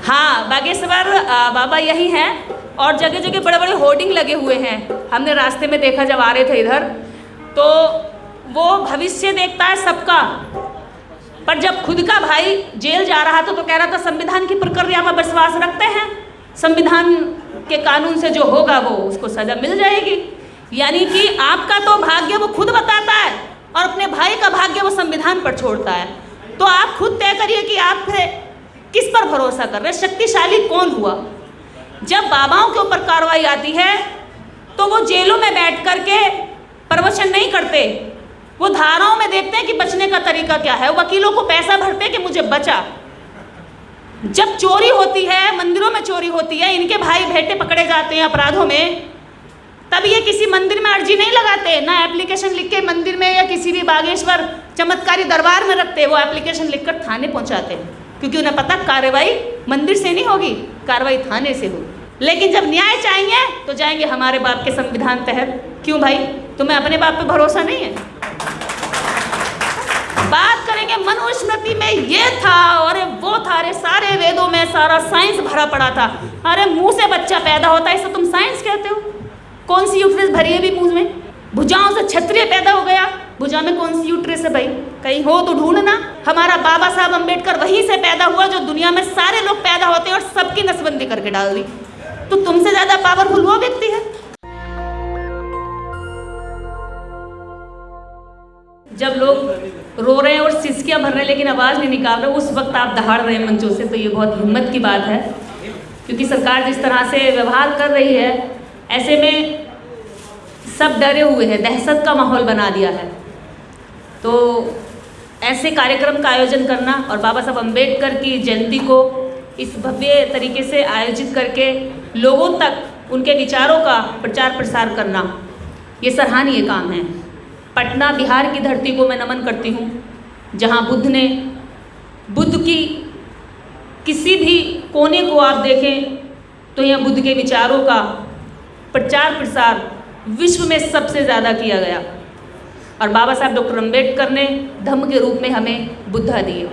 हाँ, बागेश्वर बाबा यही हैं और जगह जगह बड़े बड़े होर्डिंग लगे हुए हैं। हमने रास्ते में देखा जब आ रहे थे इधर, तो वो भविष्य देखता है सबका, पर जब खुद का भाई जेल जा रहा था तो कह रहा था संविधान की प्रक्रिया में विश्वास रखते हैं, संविधान के कानून से जो होगा वो उसको सजा मिल जाएगी। यानी कि आपका तो भाग्य वो खुद बताता है और अपने भाई का भाग्य वो संविधान पर छोड़ता है। तो आप खुद तय करिए कि आप किस पर भरोसा कर रहे हैं, शक्तिशाली कौन हुआ। जब बाबाओं के ऊपर कार्रवाई आती है तो वो जेलों में बैठ करके प्रवचन नहीं करते, वो धाराओं में देखते हैं कि बचने का तरीका क्या है, वकीलों को पैसा भरते हैं कि मुझे बचा। जब चोरी होती है, मंदिरों में चोरी होती है, इनके भाई बेटे पकड़े जाते हैं अपराधों में, तब ये किसी मंदिर में अर्जी नहीं लगाते, ना एप्लीकेशन लिख के मंदिर में या किसी भी बागेश्वर चमत्कारी दरबार में रखते, वो एप्लीकेशन लिखकर थाने पहुंचाते हैं, क्योंकि उन्हें पता कार्रवाई मंदिर से नहीं होगी, कार्रवाई थाने से होगी। लेकिन जब न्याय चाहिए तो जाएंगे हमारे बाप के संविधान तहत। क्यों भाई, तुम्हें अपने बाप पे भरोसा नहीं है? बात करेंगे मनुस्मृति में ये था और वो था, अरे सारे वेदों में सारा साइंस भरा पड़ा था। अरे मुंह से बच्चा पैदा होता है, इसे तुम साइंस कहते हो? कौन सी यूट्रस भरी है भी मुंह में? भुजाओं से क्षत्रिय पैदा हो गया, भुजा में कौन सी यूट्रस है भाई? कहीं हो तो ढूंढना। हमारा बाबा साहब अम्बेडकर वहीं से पैदा हुआ जो दुनिया में सारे लोग पैदा होते हैं और सबकी नसबंदी करके डाल दी। तो तुमसे ज्यादा पावरफुल वो व्यक्ति है। जब लोग रो रहे हैं और सिसकियां भर रहे हैं लेकिन आवाज़ नहीं निकाल रहे, उस वक्त आप दहाड़ रहे हैं मंचों से, तो ये बहुत हिम्मत की बात है। क्योंकि सरकार जिस तरह से व्यवहार कर रही है, ऐसे में सब डरे हुए हैं, दहशत का माहौल बना दिया है। तो ऐसे कार्यक्रम का आयोजन करना और बाबा साहब अम्बेडकर की जयंती को इस भव्य तरीके से आयोजित करके लोगों तक उनके विचारों का प्रचार प्रसार करना, ये सराहनीय काम है। पटना बिहार की धरती को मैं नमन करती हूँ, जहाँ बुद्ध की किसी भी कोने को आप देखें तो यहाँ बुद्ध के विचारों का प्रचार प्रसार विश्व में सबसे ज़्यादा किया गया। और बाबा साहब डॉक्टर अम्बेडकर ने धम्म के रूप में हमें बुद्धा दिए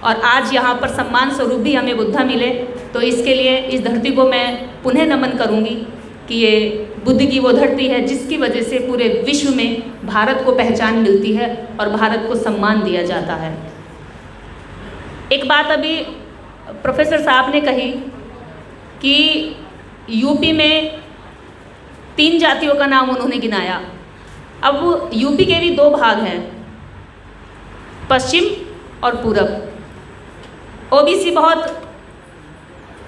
और आज यहाँ पर सम्मान स्वरूप भी हमें बुद्धा मिले। तो इसके लिए इस धरती को मैं पुनः नमन करूँगी कि ये बुद्ध की वो धरती है जिसकी वजह से पूरे विश्व में भारत को पहचान मिलती है और भारत को सम्मान दिया जाता है। एक बात अभी प्रोफेसर साहब ने कही कि यूपी में 3 जातियों का नाम उन्होंने गिनाया। अब यूपी के भी 2 भाग हैं, पश्चिम और पूरब। ओबीसी बहुत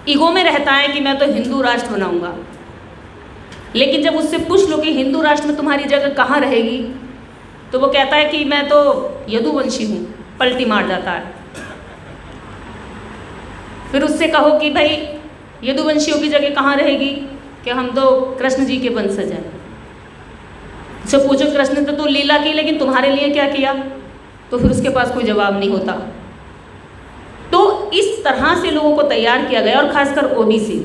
ईगो में रहता है कि मैं तो हिंदू राष्ट्र बनाऊंगा, लेकिन जब उससे पूछ लो कि हिंदू राष्ट्र में तुम्हारी जगह कहाँ रहेगी, तो वो कहता है कि मैं तो यदुवंशी हूँ, पलटी मार जाता है। फिर उससे कहो कि भाई यदुवंशियों की जगह कहाँ रहेगी, कि हम तो कृष्ण जी के वंशज हैं। उससे पूछो कृष्ण ने तो लीला की, लेकिन तुम्हारे लिए क्या किया? तो फिर उसके पास कोई जवाब नहीं होता। तो इस तरह से लोगों को तैयार किया गया और खासकर ओबीसी।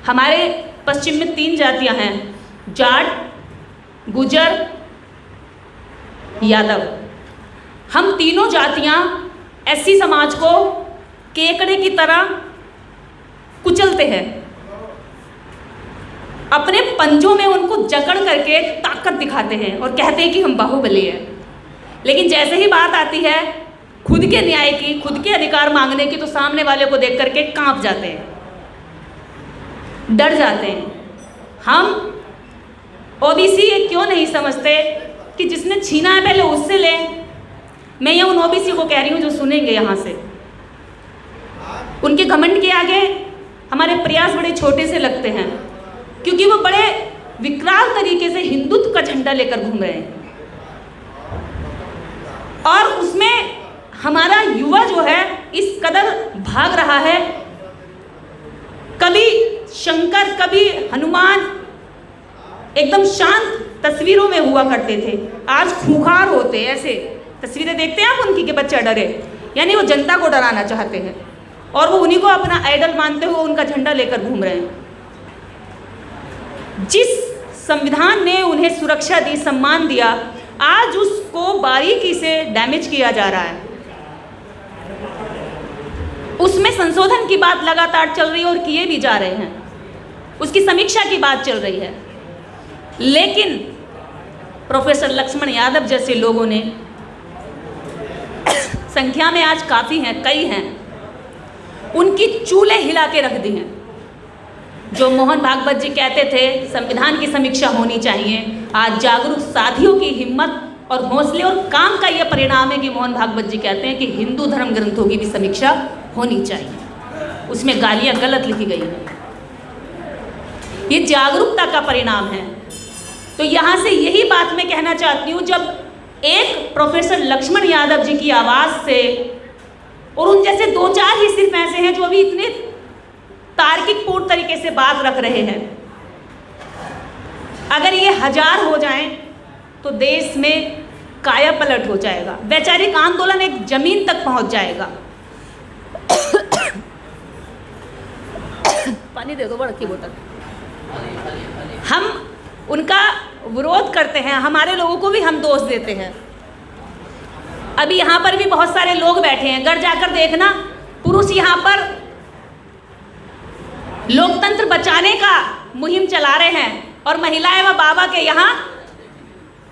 हमारे पश्चिम में 3 जातियां हैं, जाट, गुजर, यादव। हम तीनों जातियां एससी समाज को केकड़े की तरह कुचलते हैं, अपने पंजों में उनको जकड़ करके ताकत दिखाते हैं और कहते हैं कि हम बाहुबली हैं। लेकिन जैसे ही बात आती है खुद के न्याय की, खुद के अधिकार मांगने की, तो सामने वाले को देख करके कांप जाते हैं, डर जाते हैं। हम ओबीसी ये क्यों नहीं समझते कि जिसने छीना है पहले उससे ले। मैं ये उन ओबीसी को कह रही हूँ जो सुनेंगे यहाँ से, उनके घमंड के आगे हमारे प्रयास बड़े छोटे से लगते हैं, क्योंकि वो बड़े विकराल तरीके से हिंदुत्व का झंडा लेकर घूम रहे हैं। और उसमें हमारा युवा जो है इस कदर भाग रहा है, कभी शंकर कभी हनुमान एकदम शांत तस्वीरों में हुआ करते थे, आज खूंखार होते। ऐसे तस्वीरें देखते हैं आप उनकी कि बच्चा डरे, यानी वो जनता को डराना चाहते हैं और वो उन्हीं को अपना आइडल मानते हुए उनका झंडा लेकर घूम रहे हैं। जिस संविधान ने उन्हें सुरक्षा दी, सम्मान दिया, आज उसको बारीकी से डैमेज किया जा रहा है। उसमें संशोधन की बात लगातार चल रही है और किए भी जा रहे हैं, उसकी समीक्षा की बात चल रही है। लेकिन प्रोफेसर लक्ष्मण यादव जैसे लोगों ने, संख्या में आज काफ़ी हैं, कई हैं, उनकी चूल्हे हिला के रख दी हैं। जो मोहन भागवत जी कहते थे संविधान की समीक्षा होनी चाहिए, आज जागरूक साथियों की हिम्मत और हौसले और काम का यह परिणाम है कि मोहन भागवत जी कहते हैं कि हिंदू धर्म ग्रंथों की भी समीक्षा होनी चाहिए। उसमें गालियाँ गलत लिखी गई हैं, ये जागरूकता का परिणाम है। तो यहाँ से यही बात मैं कहना चाहती हूँ, जब एक प्रोफेसर लक्ष्मण यादव जी की आवाज़ से, और उन जैसे 2-4 ही सिर्फ ऐसे हैं जो अभी इतने तार्किकपूर्ण तरीके से बात रख रहे हैं, अगर ये 1000 हो जाएं तो देश में काया पलट हो जाएगा, वैचारिक आंदोलन एक जमीन तक पहुंच जाएगा। पानी दे दो, बड़ा की बोतल। हम उनका विरोध करते हैं, हमारे लोगों को भी हम दोष देते हैं। अभी यहाँ पर भी बहुत सारे लोग बैठे हैं, घर जाकर देखना, पुरुष यहाँ पर लोकतंत्र बचाने का मुहिम चला रहे हैं और महिलाएं व बाबा के यहाँ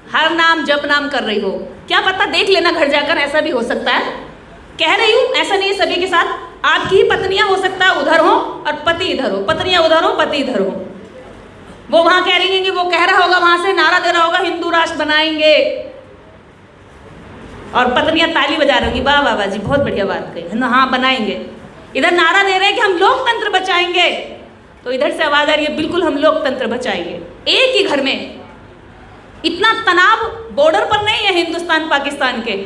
हर नाम जप नाम कर रही हो। क्या पता, देख लेना घर जाकर, ऐसा भी हो सकता है। कह रही हूँ, ऐसा नहीं है सभी के साथ। आपकी ही पत्नियां हो सकता है उधर हो और पति इधर हो, पत्नियां उधर हो पति इधर हो। वो वहां कह रही हैं कि वो कह रहा होगा, वहां से नारा दे रहा होगा हिंदू राष्ट्र बनाएंगे, और पत्नियां ताली बजा रही होंगी, वाह वाह वाह जी बहुत बढ़िया बात कही, हाँ बनाएंगे। इधर नारा दे रहे हैं कि हम लोकतंत्र बचाएंगे, तो इधर से आवाज आ रही है बिल्कुल हम लोकतंत्र बचाएंगे। एक ही घर में इतना तनाव बॉर्डर पर नहीं है हिंदुस्तान पाकिस्तान के,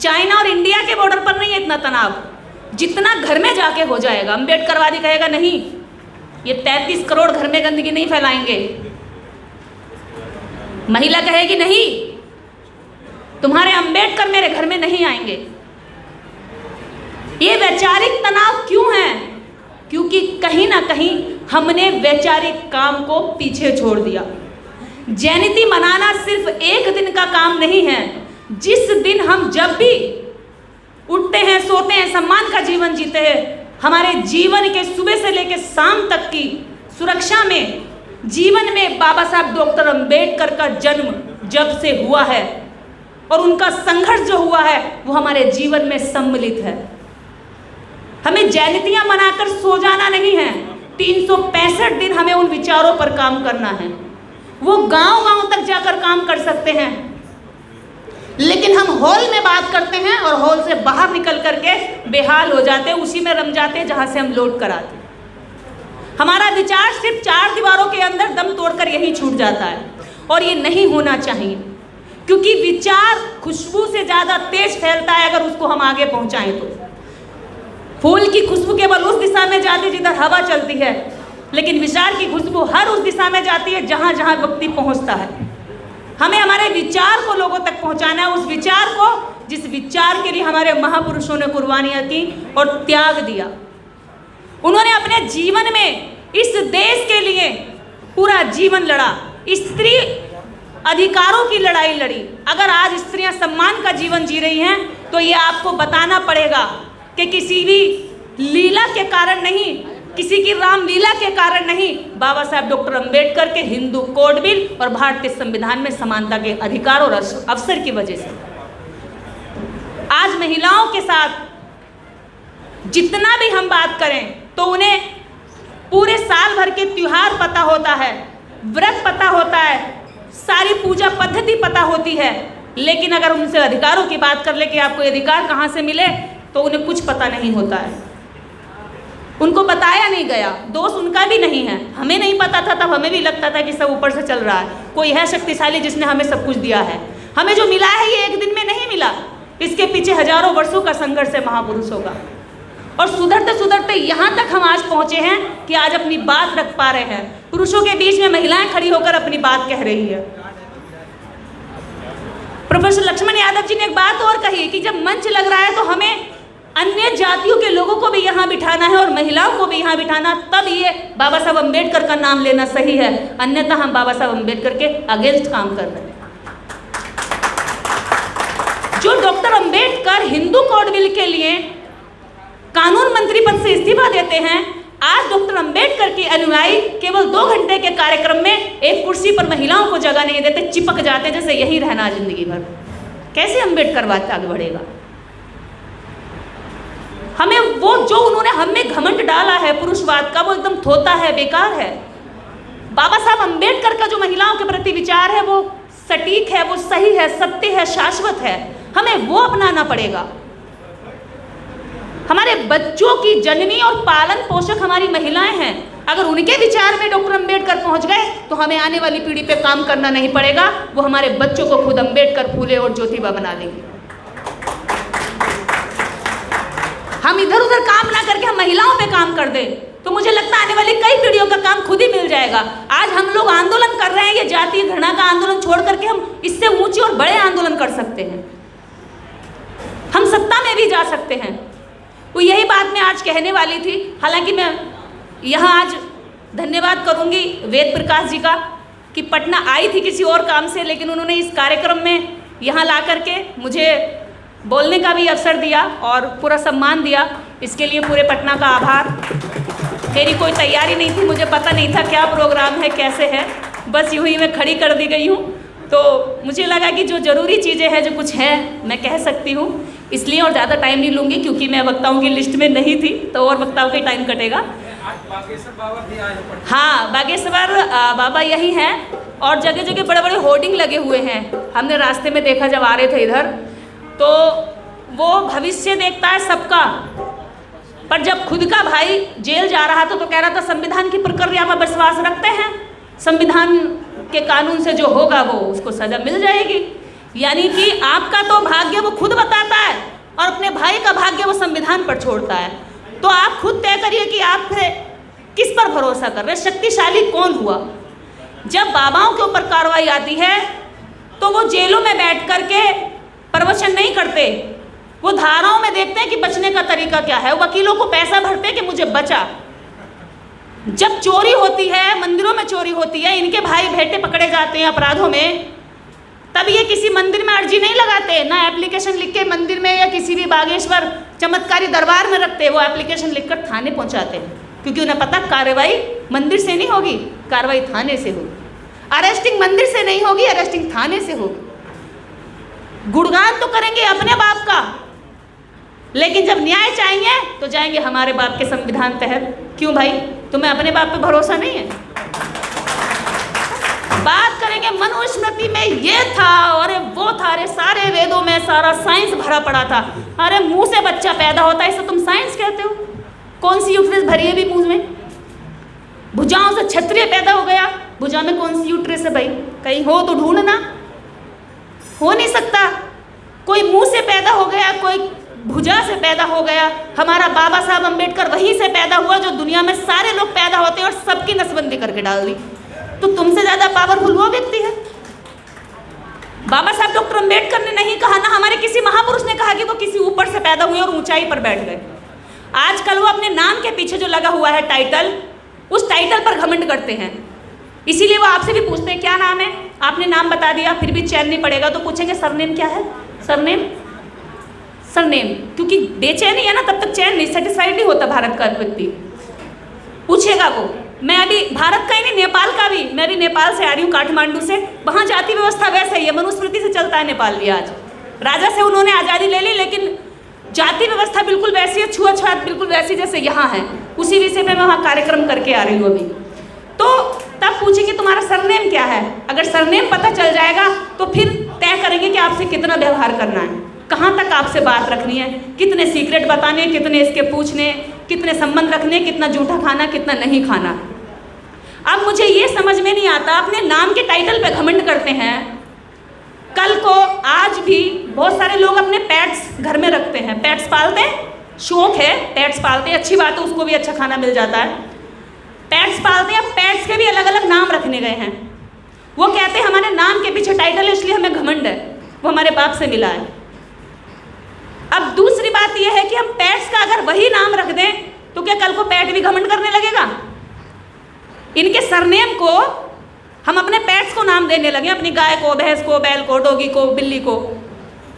चाइना और इंडिया के बॉर्डर पर नहीं है इतना तनाव, जितना घर में जाके हो जाएगा। अम्बेडकरवादी कहेगा नहीं, ये 33 करोड़ घर में गंदगी नहीं फैलाएंगे। महिला कहेगी नहीं, तुम्हारे अम्बेडकर मेरे घर में नहीं आएंगे। ये वैचारिक तनाव क्यों है? क्योंकि कहीं ना कहीं हमने वैचारिक काम को पीछे छोड़ दिया। जयंती मनाना सिर्फ एक दिन का काम नहीं है। जिस दिन हम जब भी उठते हैं, सोते हैं, सम्मान का जीवन जीते हैं, हमारे जीवन के सुबह से लेकर शाम तक की सुरक्षा में, जीवन में बाबा साहब डॉक्टर अंबेडकर का जन्म जब से हुआ है और उनका संघर्ष जो हुआ है वो हमारे जीवन में सम्मिलित है। हमें जयंतियां मनाकर सो जाना नहीं है, 365 दिन हमें उन विचारों पर काम करना है। वो गांव-गांव तक जाकर काम कर सकते हैं, लेकिन हम हॉल में बात करते हैं और हॉल से बाहर निकल करके बेहाल हो जाते हैं, उसी में रम जाते हैं जहां से हम लौट कर आते हैं। हमारा विचार सिर्फ 4 दीवारों के अंदर दम तोड़कर यही छूट जाता है, और ये नहीं होना चाहिए, क्योंकि विचार खुशबू से ज़्यादा तेज फैलता है अगर उसको हम आगे पहुंचाएं तो। फूल की खुशबू केवल उस दिशा में जाती है जिधर हवा चलती है, लेकिन विचार की खुशबू हर उस दिशा में जाती है जहाँ जहाँ व्यक्ति पहुँचता है। हमें हमारे विचार को लोगों तक पहुँचाना है, उस विचार को जिस विचार के लिए हमारे महापुरुषों ने कुर्बानियाँ की और त्याग दिया। उन्होंने अपने जीवन में इस देश के लिए पूरा जीवन लड़ा, स्त्री अधिकारों की लड़ाई लड़ी। अगर आज स्त्रियां सम्मान का जीवन जी रही हैं तो ये आपको बताना पड़ेगा कि किसी भी लीला के कारण नहीं, किसी की रामलीला के कारण नहीं, बाबा साहब डॉक्टर अंबेडकर के हिंदू कोड बिल और भारतीय संविधान में समानता के अधिकार और अवसर की वजह से आज महिलाओं के साथ जितना भी हम बात करें तो उन्हें पूरे साल भर के त्योहार पता होता है, व्रत पता होता है, सारी पूजा पद्धति पता होती है, लेकिन अगर उनसे अधिकारों की बात कर ले कि आपको अधिकार कहाँ से मिले तो उन्हें कुछ पता नहीं होता है, उनको बताया नहीं गया। दोष उनका भी नहीं है, हमें नहीं पता था तब हमें भी लगता था कि सब ऊपर से चल रहा है, कोई है शक्तिशाली जिसने हमें सब कुछ दिया है। हमें जो मिला है ये एक दिन में नहीं मिला, इसके पीछे हजारों वर्षों का संघर्ष है महापुरुषों का। और सुधरते सुधरते यहाँ तक हम आज पहुँचे हैं कि आज अपनी बात रख पा रहे हैं। पुरुषों के बीच में महिलाएं खड़ी होकर अपनी बात कह रही है। प्रोफेसर लक्ष्मण यादव जी ने एक बात और कही कि जब मंच लग रहा है तो हमें अन्य जातियों के लोगों को भी यहाँ बिठाना है और महिलाओं को भी यहाँ बिठाना, तब ये बाबा साहब अम्बेडकर का नाम लेना सही है, अन्यथा हम बाबा साहब अम्बेडकर के अगेंस्ट काम कर रहे हैं। जो doctor Ambedkar Hindu code bill के लिए कानून मंत्री पद से इस्तीफा देते हैं। आज डॉक्टर अंबेडकर के अनुयायी केवल 2 घंटे के कार्यक्रम में एक कुर्सी पर महिलाओं को जगह नहीं देते, चिपक जाते जैसे यही रहना जिंदगी भर। कैसे अंबेडकरवाद आगे बढ़ेगा? हमें वो जो उन्होंने हमें घमंड डाला है पुरुषवाद का, वो एकदम थोता है, बेकार है। बाबा साहब अंबेडकर का जो महिलाओं के प्रति विचार है वो सटीक है, वो सही है, सत्य है, शाश्वत है। हमें वो अपनाना पड़ेगा। हमारे बच्चों की जननी और पालन पोषक हमारी महिलाएं हैं। अगर उनके विचार में डॉक्टर अंबेडकर पहुंच गए तो हमें आने वाली पीढ़ी पे काम करना नहीं पड़ेगा, वो हमारे बच्चों को खुद अंबेडकर, फूले और ज्योतिबा बना देंगे। हम इधर उधर काम ना करके हम महिलाओं पे काम कर दें तो मुझे लगता है आने वाली कई पीढ़ियों का काम खुद ही मिल जाएगा। आज हम लोग आंदोलन कर रहे हैं, ये जातीय घृणा का आंदोलन छोड़ करके हम इससे ऊंचे और बड़े आंदोलन कर सकते हैं। हम सत्ता में भी जा सकते हैं। वो यही बात मैं आज कहने वाली थी। हालांकि मैं यहाँ आज धन्यवाद करूंगी वेद प्रकाश जी का कि पटना आई थी किसी और काम से, लेकिन उन्होंने इस कार्यक्रम में यहाँ ला करके मुझे बोलने का भी अवसर दिया और पूरा सम्मान दिया। इसके लिए पूरे पटना का आभार। मेरी कोई तैयारी नहीं थी, मुझे पता नहीं था क्या प्रोग्राम है, कैसे है, बस यूं ही मैं खड़ी कर दी गई हूँ। तो मुझे लगा कि जो ज़रूरी चीज़ें हैं, जो कुछ है मैं कह सकती हूँ, इसलिए और ज़्यादा टाइम नहीं लूँगी क्योंकि मैं वक्ताओं की लिस्ट में नहीं थी, तो और वक्ताओं का टाइम कटेगा। बागेश्वर बाबा भी आए हैं। हाँ, बागेश्वर बाबा यही हैं और जगह जगह बड़े बड़े होर्डिंग लगे हुए हैं। हमने रास्ते में देखा जब आ रहे थे इधर, तो वो भविष्य देखता है सबका, पर जब खुद का भाई जेल जा रहा था तो कह रहा था संविधान की प्रक्रिया में विश्वास रखते हैं, संविधान के कानून से जो होगा वो उसको सजा मिल जाएगी। यानी कि आपका तो भाग्य वो खुद बताता है और अपने भाई का भाग्य वो संविधान पर छोड़ता है। तो आप खुद तय करिए कि आप किस पर भरोसा कर रहे हैं, शक्तिशाली कौन हुआ। जब बाबाओं के ऊपर कार्रवाई आती है तो वो जेलों में बैठ करके प्रवचन नहीं करते, वो धाराओं में देखते हैं कि बचने का तरीका क्या है। वकीलों को पैसा भरते हैं कि मुझे बचा। जब चोरी होती है, मंदिरों में चोरी होती है, इनके भाई बेटे पकड़े जाते हैं अपराधों में, तब ये किसी मंदिर में अर्जी नहीं लगाते, ना एप्लीकेशन लिख के मंदिर में या किसी भी बागेश्वर चमत्कारी दरबार में रखते, वो एप्लीकेशन लिखकर थाने पहुंचाते हैं, क्योंकि उन्हें पता कार्रवाई मंदिर से नहीं होगी, कार्रवाई थाने से होगी। अरेस्टिंग मंदिर से नहीं होगी, अरेस्टिंग थाने से होगी। गुणगान तो करेंगे अपने बाप का, लेकिन जब न्याय चाहिए तो जाएंगे हमारे बाप के संविधान तहत। क्यों भाई, तुम्हें अपने बाप पे भरोसा नहीं है? बात करेंगे मनुस्मृति में ये था और वो था, अरे सारे वेदों में सारा साइंस भरा पड़ा था। अरे मुंह से बच्चा पैदा होता है, इसे तुम साइंस कहते हो? कौन सी यूट्रस भरी है भी मुंह में? भुजाओं से क्षत्रिय पैदा हो गया, भुजा में कौन सी यूट्रस है भाई? कहीं हो तो ढूंढना, हो नहीं सकता। कोई मुंह से पैदा हो गया, कोई भुजा से पैदा हो गया। हमारा बाबा साहब अंबेडकर वहीं से पैदा हुआ जो दुनिया में सारे लोग पैदा होते हैं और सबकी नसबंदी करके डाल दी। तो तुमसे ज्यादा पावरफुल वो व्यक्ति है। बाबा साहब डॉक्टर अंबेडकर ने नहीं कहा, ना हमारे किसी महापुरुष ने कहा कि वो किसी ऊपर से पैदा हुए और ऊंचाई पर बैठ गए। आजकल वो अपने नाम के पीछे जो लगा हुआ है टाइटल, उस टाइटल पर घमंड करते हैं। इसीलिए वो आपसे भी पूछते हैं क्या नाम है, आपने नाम बता दिया फिर भी चैन नहीं पड़ेगा तो पूछेंगे सरनेम क्या है, सरनेम सरनेम, क्योंकि बेचैनी है ना, तब तक चैन नहीं, सेटिस्फाइड नहीं होता भारत का व्यक्ति। पूछेगा वो। मैं अभी भारत का ही नहीं, नेपाल का भी, मैं भी नेपाल से आ रही हूँ, काठमांडू से। वहाँ जाति व्यवस्था वैसे ही है, मनुस्मृति से चलता है नेपाल भी। आज राजा से उन्होंने आज़ादी ले ली, लेकिन जाति व्यवस्था बिल्कुल वैसी है, छुआछूत बिल्कुल वैसी जैसे यहाँ है। उसी विषय पे मैं वहाँ कार्यक्रम करके आ रही हूँ अभी। तो तब पूछेंगे तुम्हारा सरनेम क्या है। अगर सरनेम पता चल जाएगा तो फिर तय करेंगे कि आपसे कितना व्यवहार करना है, कहाँ तक आपसे बात रखनी है, कितने सीक्रेट बताने, कितने इसके पूछने, कितने संबंध रखने, कितना जूठा खाना, कितना नहीं खाना। अब मुझे ये समझ में नहीं आता, अपने नाम के टाइटल पे घमंड करते हैं। कल को आज भी बहुत सारे लोग अपने पेट्स घर में रखते हैं, पेट्स पालते हैं, शौक है, पेट्स पालते हैं, अच्छी बात है, उसको भी अच्छा खाना मिल जाता है। पेट्स पालते हैं, पेट्स के भी अलग अलग नाम रखने गए हैं। वो कहते हैं हमारे नाम के पीछे टाइटल है इसलिए हमें घमंड है, वो हमारे बाप से मिला है। अब दूसरी बात यह है कि हम पेट्स का अगर वही नाम रख दें तो क्या कल को पेट भी घमंड करने लगेगा? इनके सरनेम को हम अपने पेट्स को नाम देने लगे, अपनी गाय को, भैंस को, बैल को, डॉगी को, बिल्ली को,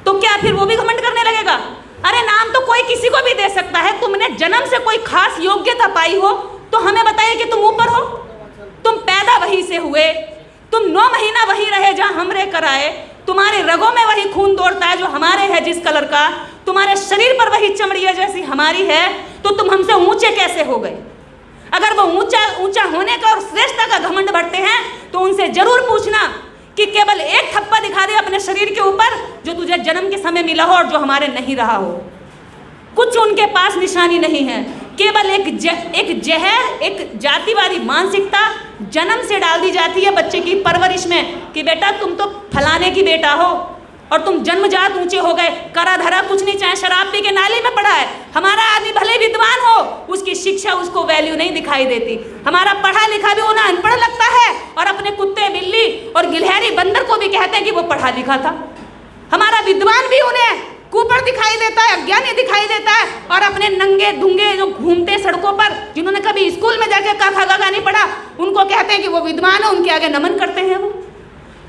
तो क्या फिर वो भी घमंड करने लगेगा? अरे नाम तो कोई किसी को भी दे सकता है। तुमने जन्म से कोई खास योग्यता पाई हो तो हमें बताइए कि तुम ऊपर हो। तुम पैदा वहीं से हुए, तुम 9 महीना वहीं रहे जहां हम रह कर आए, तुम्हारे रगों में वही खून दौड़ता है जो हमारे है जिस कलर का, तुम्हारे शरीर पर वही चमड़ी है जैसी हमारी है, तो तुम हमसे ऊंचे कैसे हो गए? अगर वो ऊंचा होने का और श्रेष्ठता का घमंड बढ़ते हैं तो उनसे जरूर पूछना कि केवल एक थप्पा दिखा दे अपने शरीर के ऊपर जो तुझे जन्म के समय मिला हो और जो हमारे नहीं रहा हो। कुछ उनके पास निशानी नहीं है, केवल एक जहर, एक जातिवादी मानसिकता जन्म से डाल दी जाती है बच्चे की परवरिश में कि बेटा तुम तो फलाने की बेटा हो और तुम जन्मजात ऊंचे हो गए। करा धरा कुछ नहीं, चाहे शराब पी के नाली में पड़ा है। हमारा आदमी भले विद्वान हो, उसकी शिक्षा उसको वैल्यू नहीं दिखाई देती। हमारा पढ़ा लिखा भी उन्हें अनपढ़ लगता है और अपने कुत्ते बिल्ली और गिलहरी बंदर को भी कहते हैं कि वो पढ़ा लिखा था। हमारा विद्वान भी उन्हें कुपड़ दिखाई देता है, अज्ञानी दिखाई देता है और अपने नंगे धुंगे जो घूमते सड़कों पर, जिन्होंने कभी स्कूल में जाके काखा गागा नहीं पढ़ा, उनको कहते हैं कि वो विद्वान है, उनके आगे नमन करते हैं वो।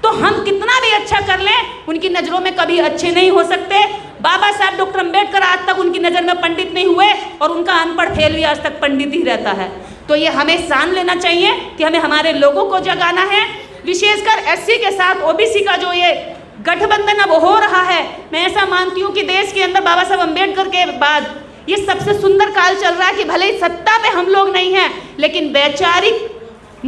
तो हम कितना भी अच्छा कर लें उनकी नज़रों में कभी अच्छे नहीं हो सकते। बाबा साहब डॉक्टर अंबेडकर आज तक उनकी नज़र में पंडित नहीं हुए और उनका अनपढ़ फेल भी आज तक पंडित ही रहता है। तो ये हमें सान लेना चाहिए कि हमें हमारे लोगों को जगाना है, विशेषकर एससी के साथ ओबीसी का जो ये गठबंधन अब हो रहा है। मैं ऐसा मानती हूँ कि देश के अंदर बाबा साहब अंबेडकर के बाद ये सबसे सुंदर काल चल रहा है कि भले ही सत्ता पे हम लोग नहीं हैं लेकिन वैचारिक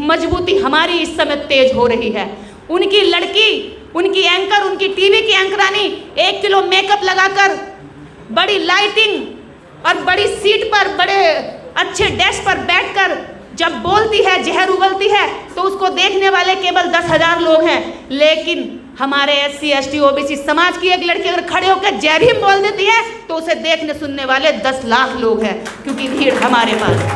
मजबूती हमारी इस समय तेज हो रही है। उनकी लड़की, उनकी एंकर, उनकी टीवी की एंकरानी 1 किलो मेकअप लगाकर बड़ी लाइटिंग और बड़ी सीट पर बड़े अच्छे डेस्क पर बैठकर जब बोलती है, जहर उगलती है, तो उसको देखने वाले केवल 10,000 लोग हैं। लेकिन हमारे एससी एसटी ओबीसी समाज की एक लड़की अगर खड़े होकर जय भीम बोल देती है तो उसे देखने सुनने वाले 10 लाख लोग हैं, क्योंकि भीड़ हमारे पास है।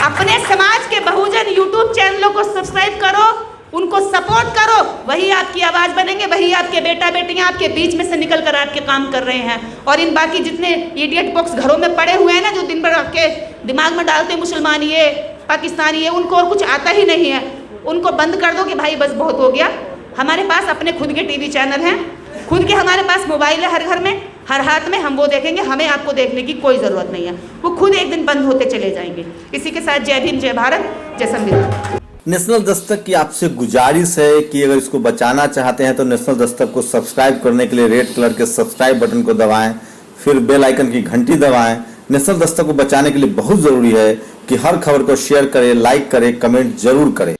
अपने समाज के बहुजन यूट्यूब चैनलों को सब्सक्राइब करो, उनको सपोर्ट करो, वही आपकी आवाज़ बनेंगे, वही आपके बेटा बेटियां आपके बीच में से निकल कर आपके काम कर रहे हैं। और इन बाकी जितने इडियट बॉक्स घरों में पड़े हुए हैं ना, जो दिन भर आपके दिमाग में डालते हैं मुसलमान ये पाकिस्तानी ये, उनको और कुछ आता ही नहीं है, उनको बंद कर दो कि भाई बस बहुत हो गया। हमारे पास अपने खुद के टीवी चैनल हैं, खुद के हमारे पास मोबाइल है हर घर में, हर हाथ में, हम वो देखेंगे, हमें आपको देखने की कोई ज़रूरत नहीं है। वो खुद एक दिन बंद होते चले जाएंगे। इसी के साथ जय भीम, जय भारत, जय संविधान। नेशनल दस्तक की आपसे गुजारिश है कि अगर इसको बचाना चाहते हैं तो नेशनल दस्तक को सब्सक्राइब करने के लिए रेड कलर के सब्सक्राइब बटन को दबाएं, फिर बेल आइकन की घंटी दबाएं। नेशनल दस्तक को बचाने के लिए बहुत ज़रूरी है कि हर खबर को शेयर करें, लाइक करें, कमेंट जरूर करें।